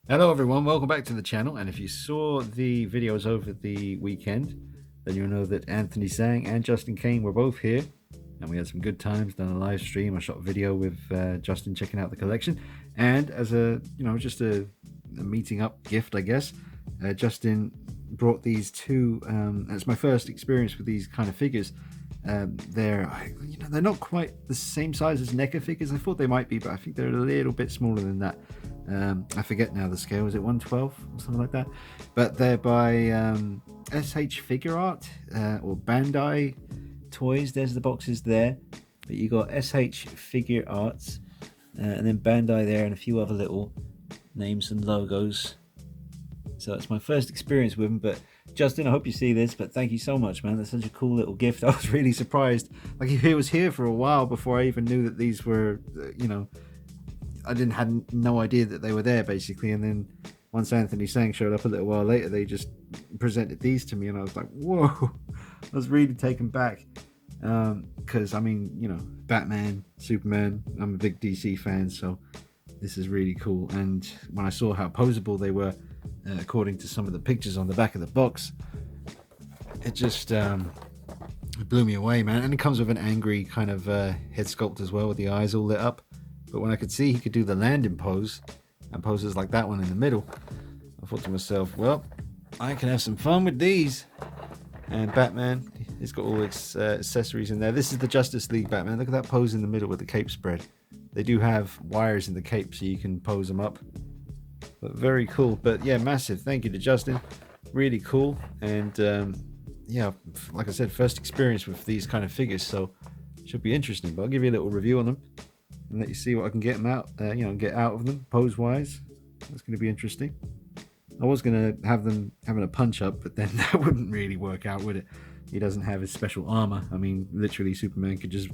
Hello everyone, welcome back to the channel. And if you saw the videos over the weekend, then you'll know that Anthony Sang and Justin Kane were both here, and we had some good times. Done a live stream. I shot a video with Justin checking out the collection, and as a just a meeting up gift, I guess. Justin brought these two. It's my first experience with these kind of figures. They're not quite the same size as NECA figures. I thought they might be, but I think they're a little bit smaller than that. I forget now the scale. Is it 112 or something like that? But they're by S.H.FIGUARTS or Bandai Toys. There's the boxes there. But you got S.H.FIGUARTS and then Bandai there and a few other little names and logos. So that's my first experience with them. But Justin, I hope you see this, but thank you so much, man. That's such a cool little gift. I was really surprised. Like, he was here for a while before I even knew that these were, I had no idea that they were there, basically. And then once Anthony Sang showed up a little while later, they just presented these to me, and I was like, whoa. I was really taken back. Because, Batman, Superman, I'm a big DC fan, so this is really cool. And when I saw how posable they were, according to some of the pictures on the back of the box, it just it blew me away, man. And it comes with an angry kind of head sculpt as well, with the eyes all lit up. But when I could see he could do the landing pose and poses like that one in the middle, I thought to myself, well, I can have some fun with these. And Batman, he's got all its accessories in there. This is the Justice League Batman. Look at that pose in the middle with the cape spread. They do have wires in the cape so you can pose them up. But very cool. But yeah, massive thank you to Justin. Really cool. And yeah, like I said, first experience with these kind of figures, so should be interesting. But I'll give you a little review on them and let you see what I can get them out, get out of them pose wise. That's going to be interesting. I was going to have them having a punch up, but then that wouldn't really work out, would it? He doesn't have his special armor. I mean, literally, Superman could just,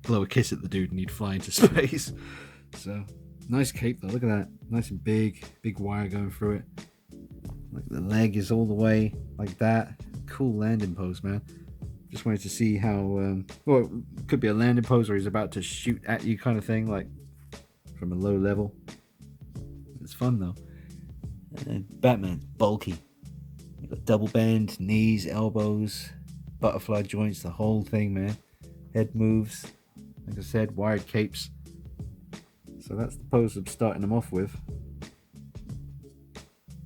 blow a kiss at the dude and he'd fly into space. So, nice cape though. Look at that. Nice and big wire going through it. Like, the leg is all the way like that. Cool landing pose, man. Just wanted to see how, well, it could be a landing pose where he's about to shoot at you kind of thing, like from a low level. It's fun though. And Batman's bulky. You've got double bend, knees, elbows, butterfly joints, the whole thing, man. Head moves. Like I said, wired capes. So that's the pose I'm starting them off with.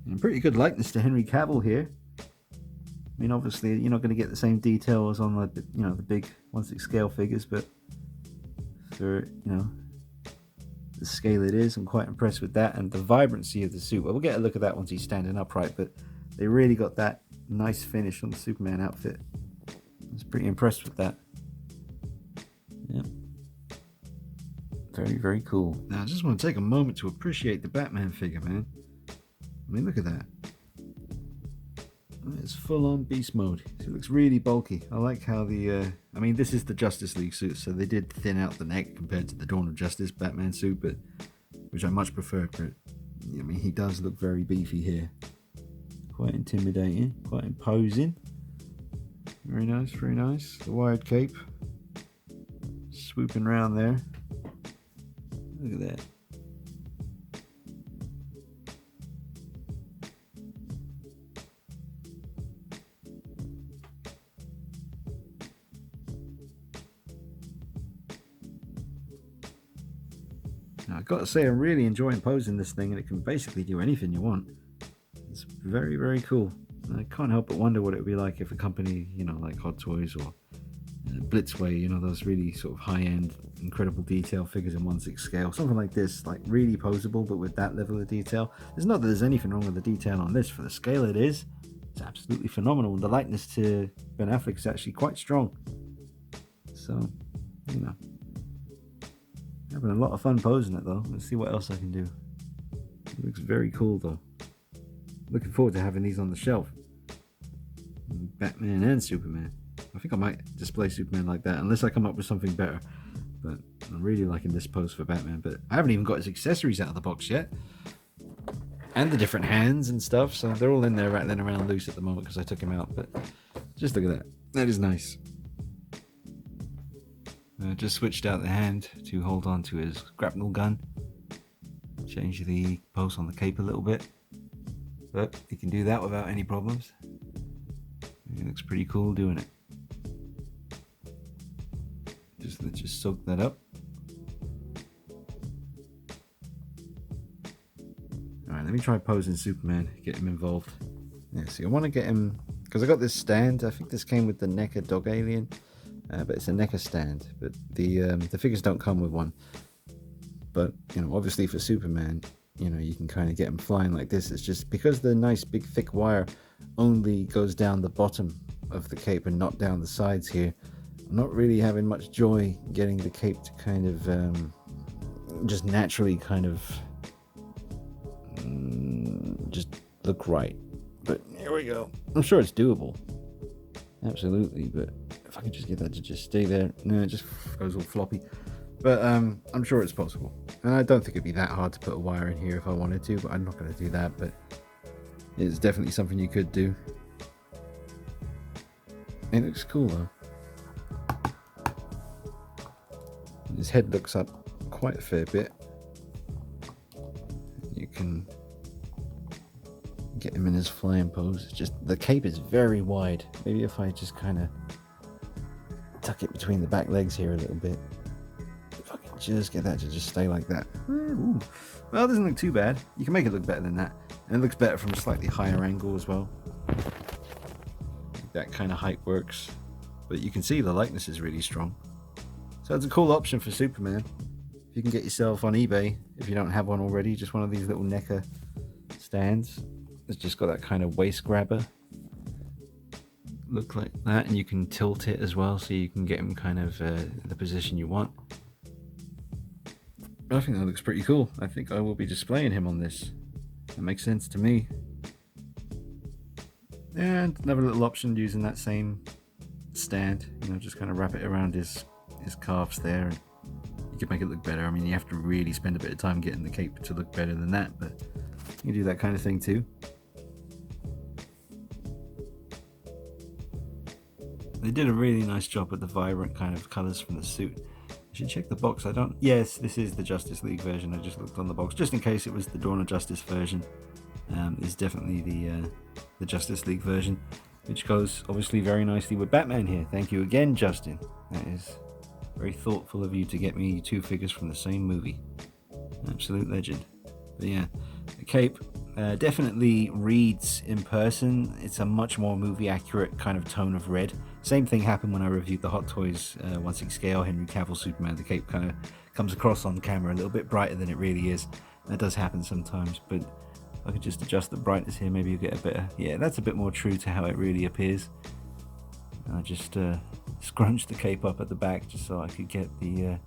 And pretty good likeness to Henry Cavill here. I mean, obviously, you're not going to get the same details on the, the big 1/6 scale figures, but for, the scale it is, I'm quite impressed with that, and the vibrancy of the suit. Well, we'll get a look at that once he's standing upright, but they really got that nice finish on the Superman outfit. I was pretty impressed with that. Yep. Very, very cool. Now, I just want to take a moment to appreciate the Batman figure, man. I mean, look at that. It's full-on beast mode. It looks really bulky. I like how the... I mean, this is the Justice League suit, so they did thin out the neck compared to the Dawn of Justice Batman suit, but which I much prefer. But I mean, he does look very beefy here. Quite intimidating, quite imposing. Very nice, very nice. The wired cape. Swooping around there. Look at that. Now, I've got to say, I'm really enjoying posing this thing, and it can basically do anything you want. It's very, very cool. I can't help but wonder what it would be like if a company, like Hot Toys or Blitzway, those really sort of high-end, incredible detail figures in 1/6 scale, something like this, like really posable, but with that level of detail. There's not that there's anything wrong with the detail on this. For the scale it is, it's absolutely phenomenal. And the likeness to Ben Affleck is actually quite strong. So, having a lot of fun posing it though. Let's see what else I can do. It looks very cool though. Looking forward to having these on the shelf. Batman and Superman. I think I might display Superman like that, unless I come up with something better. But I'm really liking this pose for Batman. But I haven't even got his accessories out of the box yet. And the different hands and stuff. So they're all in there rattling around loose at the moment because I took him out. But just look at that. That is nice. Just switched out the hand to hold on to his grapnel gun. change the pose on the cape a little bit, but you can do that without any problems. It looks pretty cool doing it. Let's just soak that up. Alright, let me try posing Superman, get him involved. Yeah, see, I want to get him, because I got this stand. I think this came with the NECA dog alien, but it's a NECA stand, but the figures don't come with one. But, you know, obviously for Superman, you know, you can kind of get him flying like this. It's just because the nice big thick wire only goes down the bottom of the cape and not down the sides here. I'm not really having much joy getting the cape to kind of just naturally kind of just look right. But here we go. I'm sure it's doable. Absolutely, but if I could just get that to just stay there. No, it just goes all floppy. But I'm sure it's possible. And I don't think it'd be that hard to put a wire in here if I wanted to, but I'm not going to do that. But it's definitely something you could do. It looks cool though. His head looks up quite a fair bit. You can get him in his flying pose. It's just the cape is very wide. Maybe if I just kind of tuck it between the back legs here a little bit. If I can just get that to just stay like that. Ooh. Well, it doesn't look too bad. You can make it look better than that. And it looks better from a slightly higher angle as well. That kind of height works. But you can see the likeness is really strong. So it's a cool option for Superman. If you can get yourself on eBay, if you don't have one already, just one of these little NECA stands. It's just got that kind of waist grabber. Look like that, and you can tilt it as well, so you can get him kind of the position you want. I think that looks pretty cool. I think I will be displaying him on this. That makes sense to me. And another little option using that same stand, you know, just kind of wrap it around his calves there, and you can make it look better. I mean, you have to really spend a bit of time getting the cape to look better than that, but you can do that kind of thing too. They did a really nice job with the vibrant kind of colors from the suit. I should check the box. Yes, this is the Justice League version. I just looked on the box just in case it was the Dawn of Justice version. It's definitely the Justice League version, which goes obviously very nicely with Batman here. Thank you again, Justin. That is very thoughtful of you to get me two figures from the same movie. Absolute legend. But yeah, the cape definitely reads in person. It's a much more movie accurate kind of tone of red. Same thing happened when I reviewed the Hot Toys 1/6 scale Henry Cavill Superman. The cape kind of comes across on camera a little bit brighter than it really is. That does happen sometimes, but if I could just adjust the brightness here, maybe you'll get a better... Yeah, that's a bit more true to how it really appears. I just scrunched the cape up at the back just so I could get the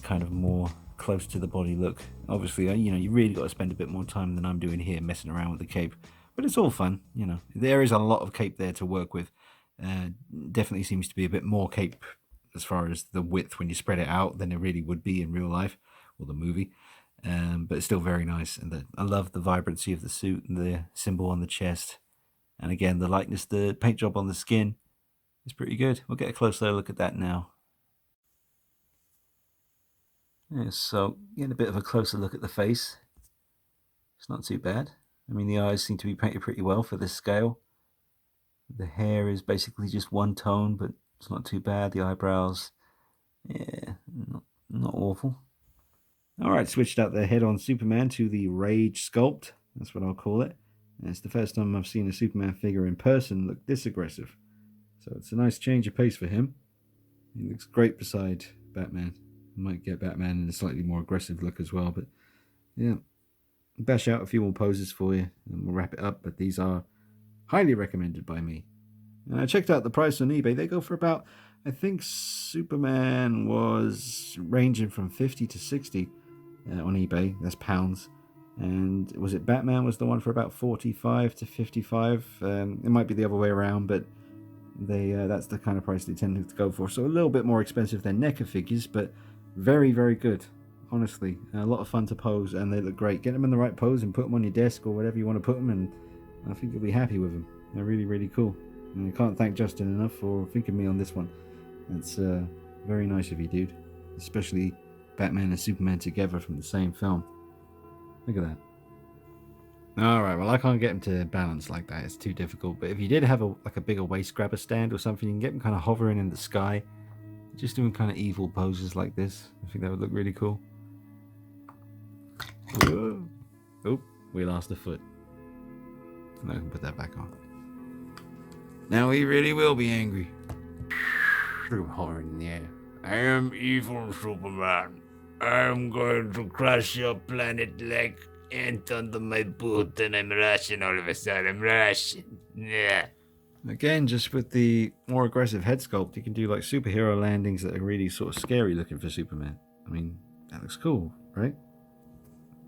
kind of more close to the body look. Obviously, you know, you really got to spend a bit more time than I'm doing here messing around with the cape, but it's all fun. You know, there is a lot of cape there to work with. Definitely seems to be a bit more cape as far as the width when you spread it out than it really would be in real life or the movie. But it's still very nice, and I love the vibrancy of the suit and the symbol on the chest, and again the likeness, the paint job on the skin is pretty good. We'll get a closer look at that now. Yeah, so getting a bit of a closer look at the face. It's not too bad. I mean, the eyes seem to be painted pretty well for this scale. The hair is basically just one tone, but it's not too bad. The eyebrows, yeah, not awful. Alright, switched out the head on Superman to the Rage sculpt. That's what I'll call it. And it's the first time I've seen a Superman figure in person look this aggressive. So it's a nice change of pace for him. He looks great beside Batman. I might get Batman in a slightly more aggressive look as well, but yeah. Bash out a few more poses for you and we'll wrap it up, but these are highly recommended by me. And I checked out the price on eBay. They go for about, I think Superman was ranging from 50 to 60 on eBay. That's pounds. And was it Batman was the one for about 45 to 55? It might be the other way around, but that's the kind of price they tend to go for. So a little bit more expensive than NECA figures, but very, very good. Honestly, a lot of fun to pose, and they look great. Get them in the right pose and put them on your desk or whatever you want to put them, and I think you'll be happy with them. They're really, really cool. And I can't thank Justin enough for thinking me on this one. It's very nice of you, dude. Especially Batman and Superman together from the same film. Look at that. Alright, well I can't get him to balance like that, it's too difficult. But if you did have a bigger waist grabber stand or something, you can get him kind of hovering in the sky, just doing kind of evil poses like this. I think that would look really cool. Whoa. Oh, we lost a foot. And I can put that back on. Now he really will be angry. Hovering in the air. I am evil Superman. I'm going to crush your planet like ant under my boot, and I'm Russian all of a sudden. I'm Russian. Yeah. Again, just with the more aggressive head sculpt, you can do like superhero landings that are really sort of scary looking for Superman. I mean, that looks cool, right?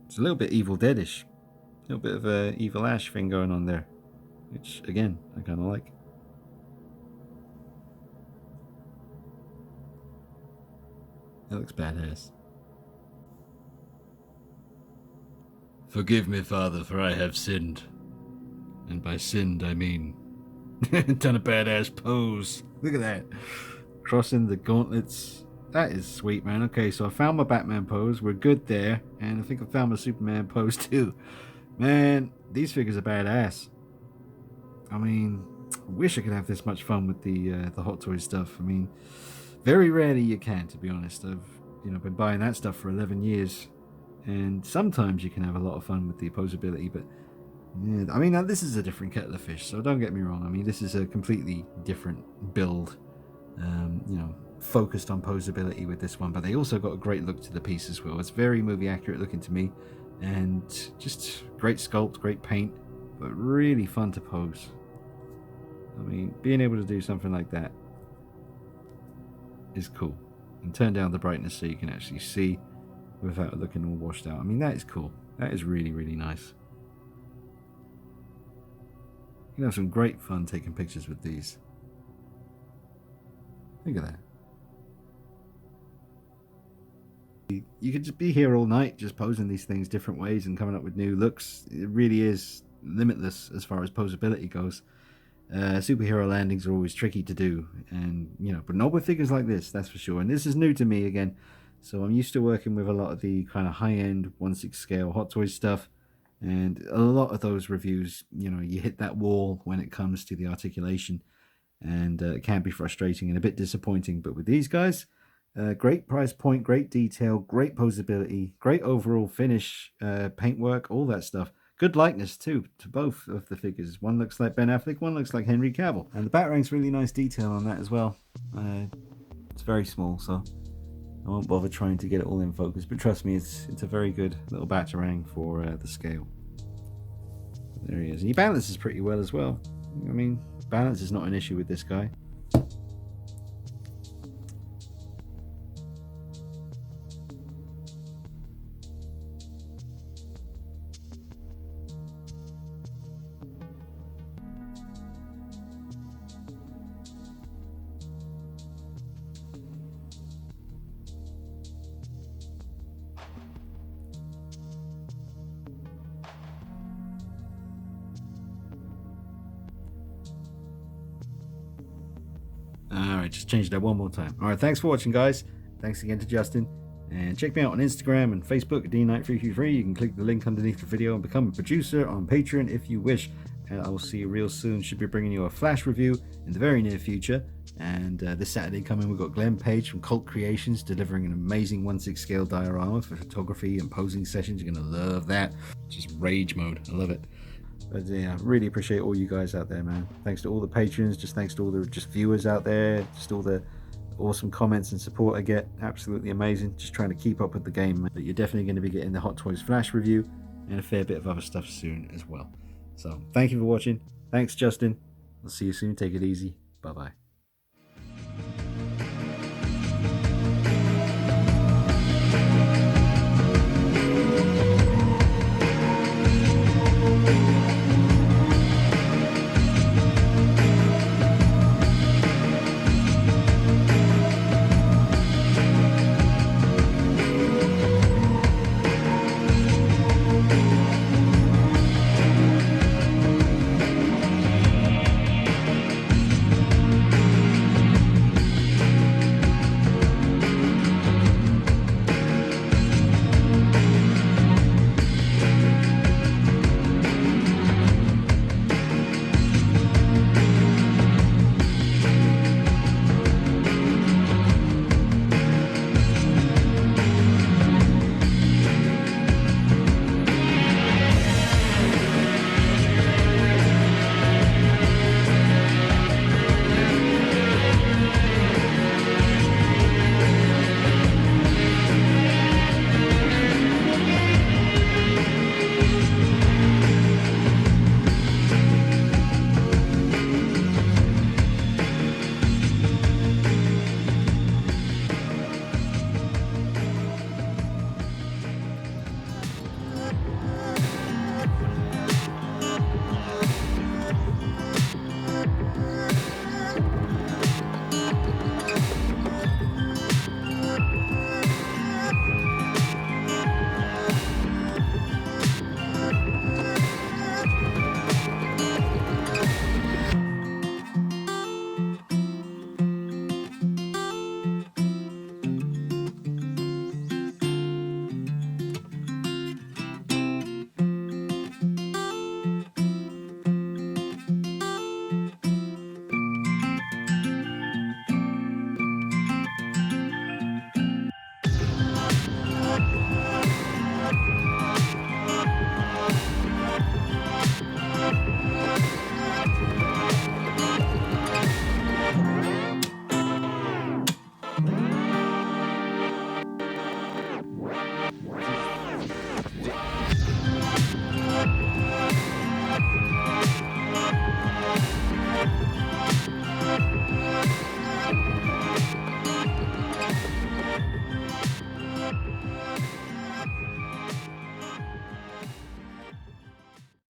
It's a little bit Evil Deadish. A little bit of a Evil Ash thing going on there. Which, again, I kind of like. That looks badass. Forgive me, Father, for I have sinned. And by sinned, I mean done a badass pose. Look at that. Crossing the gauntlets. That is sweet, man. Okay, so I found my Batman pose. We're good there. And I think I found my Superman pose too. Man, these figures are badass. I mean, I wish I could have this much fun with the Hot Toys stuff. I mean, very rarely you can, to be honest. I've been buying that stuff for 11 years. And sometimes you can have a lot of fun with the Poseability, but yeah, I mean, this is a different kettle of fish, so don't get me wrong. I mean, this is a completely different build, focused on Poseability with this one, but they also got a great look to the piece as well. It's very movie accurate looking to me, and just great sculpt, great paint, but really fun to pose. I mean, being able to do something like that is cool. And turn down the brightness so you can actually see without looking all washed out. I mean, that is cool. That is really, really nice. You can have some great fun taking pictures with these. Look at that. You could just be here all night just posing these things different ways and coming up with new looks. It really is limitless as far as Poseability goes. Superhero landings are always tricky to do, and but not with figures like this, that's for sure. And this is new to me again. So I'm used to working with a lot of the kind of high-end 1/6 scale Hot Toys stuff, and a lot of those reviews, you hit that wall when it comes to the articulation, and it can be frustrating and a bit disappointing. But with these guys, great price point, great detail, great Poseability, great overall finish, paintwork, all that stuff. Good likeness too to both of the figures. One looks like Ben Affleck, one looks like Henry Cavill, and the Batarang's really nice detail on that as well. It's very small, so I won't bother trying to get it all in focus, but trust me, it's a very good little Batarang for the scale. There he is. And he balances pretty well as well. I mean, balance is not an issue with this guy. Alright, just change that one more time. Alright, thanks for watching, guys. Thanks again to Justin. And check me out on Instagram and Facebook at DKnight333. You can click the link underneath the video and become a producer on Patreon if you wish. And I will see you real soon. Should be bringing you a flash review in the very near future. And this Saturday coming, we've got Glenn Page from Cult Creations delivering an amazing 1/6 scale diorama for photography and posing sessions. You're going to love that. Just rage mode. I love it. But yeah, I really appreciate all you guys out there, man. Thanks to all the patrons, just thanks to all the viewers out there, just all the awesome comments and support I get. Absolutely amazing. Just trying to keep up with the game, man. But you're definitely going to be getting the Hot Toys Flash review and a fair bit of other stuff soon as well. So thank you for watching. Thanks, Justin. I'll see you soon. Take it easy. Bye-bye.